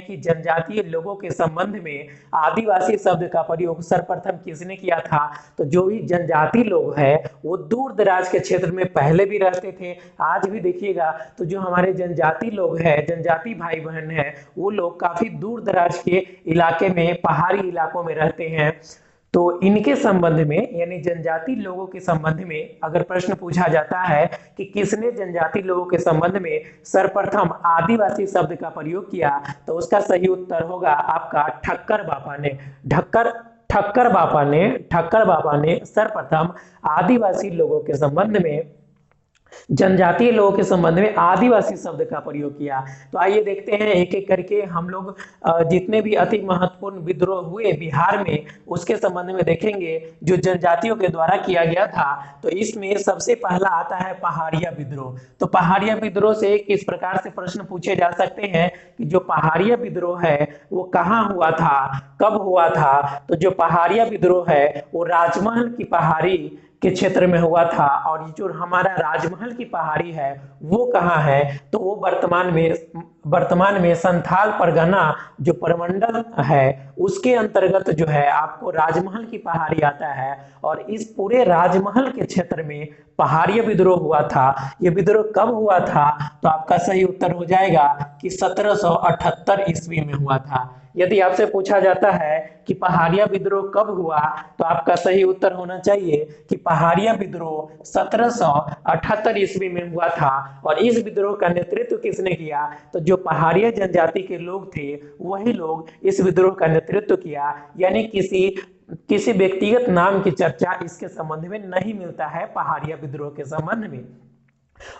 कि जनजातीय लोगों के संबंध में आदिवासी शब्द का प्रयोग सर्वप्रथम किसने किया था। तो जो भी जनजाति लोग हैं वो दूर दराज के क्षेत्र में पहले भी रहते थे, आज भी देखिएगा तो जो हमारे जनजाति लोग हैं, जनजाति भाई बहन हैं, वो लोग काफी दूर दराज के इलाके में, पहाड़ी इलाकों में रहते हैं। तो इनके संबंध में यानी जनजाति लोगों के संबंध में अगर प्रश्न पूछा जाता है कि किसने जनजाति लोगों के संबंध में सर्वप्रथम आदिवासी शब्द का प्रयोग किया, तो उसका सही उत्तर होगा आपका ठक्कर बाबा ने। ठक्कर बाबा ने सर्वप्रथम आदिवासी लोगों के संबंध में, जनजातीय लोगों के संबंध में आदिवासी शब्द का प्रयोग किया। तो आइए देखते हैं एक एक करके हम लोग जितने भी अति महत्वपूर्ण विद्रोह हुए बिहार में उसके संबंध में देखेंगे जो जनजातियों के द्वारा किया गया था। तो इसमें सबसे पहला आता है पहाड़िया विद्रोह। तो पहाड़िया विद्रोह से किस प्रकार से प्रश्न पूछे जा सकते हैं कि जो पहाड़िया विद्रोह है वो कहाँ हुआ था, कब हुआ था। तो जो पहाड़िया विद्रोह है वो राजमहल की पहाड़ी के क्षेत्र में हुआ था। और ये जो हमारा राजमहल की पहाड़ी है वो कहाँ है, तो वो वर्तमान में संथाल परगना जो प्रमंडल है उसके अंतर्गत जो है आपको राजमहल की पहाड़ी आता है। और इस पूरे राजमहल के क्षेत्र में पहाड़िया विद्रोह हुआ था। ये विद्रोह कब हुआ था, तो आपका सही उत्तर हो जाएगा कि 1778 ईस्वी में हुआ था। यदि आपसे पूछा जाता है कि पहाड़िया विद्रोह कब हुआ, तो आपका सही उत्तर होना चाहिए कि पहाड़िया विद्रोह 1778 ईस्वी में हुआ था। और इस विद्रोह का नेतृत्व किसने किया, तो जो पहाड़िया जनजाति के लोग थे वही लोग इस विद्रोह का नेतृत्व किया। यानी किसी व्यक्तिगत नाम की चर्चा इसके संबंध में नहीं मिलता है पहाड़िया विद्रोह के संबंध में।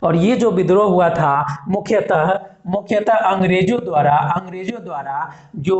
और ये जो विद्रोह हुआ था मुख्यतः अंग्रेजों द्वारा जो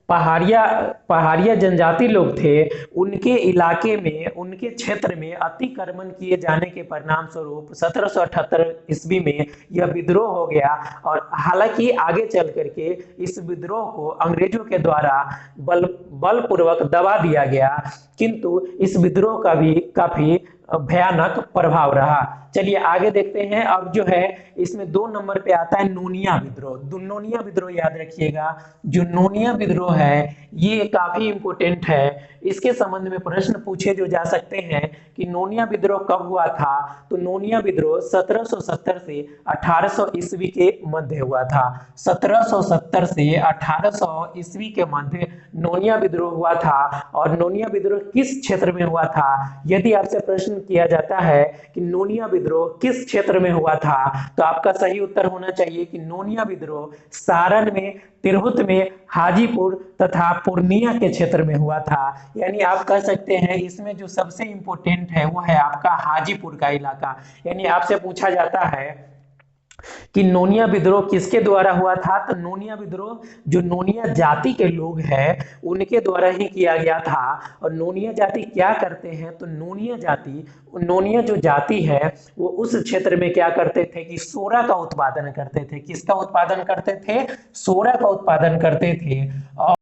पहाड़िया जनजाति लोग थे उनके इलाके में, उनके क्षेत्र में अतिक्रमण किए जाने के परिणाम स्वरूप 1778 ईस्वी में यह विद्रोह हो गया। और हालांकि आगे चल करके इस विद्रोह को अंग्रेजों के द्वारा बलपूर्वक दबा दिया गया, किंतु इस विद्रोह का भी काफी भयानक प्रभाव रहा। चलिए आगे देखते हैं। अब जो है इसमें 2 नंबर पे आता है नोनिया विद्रोह। नोनिया विद्रोह याद रखिएगा, जो नोनिया विद्रोह है ये काफी इंपोर्टेंट है। इसके संबंध में प्रश्न पूछे जो जा सकते हैं कि नोनिया विद्रोह कब हुआ था। तो नोनिया विद्रोह 1770 से 1800 ईस्वी के मध्य हुआ था। 1770 से 1800 ईस्वी के मध्य नोनिया विद्रोह हुआ था। और नोनिया विद्रोह किस क्षेत्र में हुआ था, यदि आपसे प्रश्न किया जाता है कि नोनिया विद्रोह किस क्षेत्र में हुआ था, तो आपका सही उत्तर होना चाहिए कि नोनिया विद्रोह सारण में, तिरहुत में, हाजीपुर तथा पूर्णिया के क्षेत्र में हुआ था। यानी आप कह सकते हैं इसमें जो सबसे इंपॉर्टेंट है वो है आपका हाजीपुर का इलाका। यानी आपसे पूछा जाता है कि नोनिया विद्रोह किसके द्वारा हुआ था, तो नोनिया विद्रोह जो नोनिया जाति के लोग हैं उनके द्वारा ही किया गया था। और नोनिया जाति क्या करते हैं, तो नोनिया जो जाति है वो उस क्षेत्र में क्या करते थे कि सोरा का उत्पादन करते थे। किसका उत्पादन करते थे, सोरा का उत्पादन करते थे। और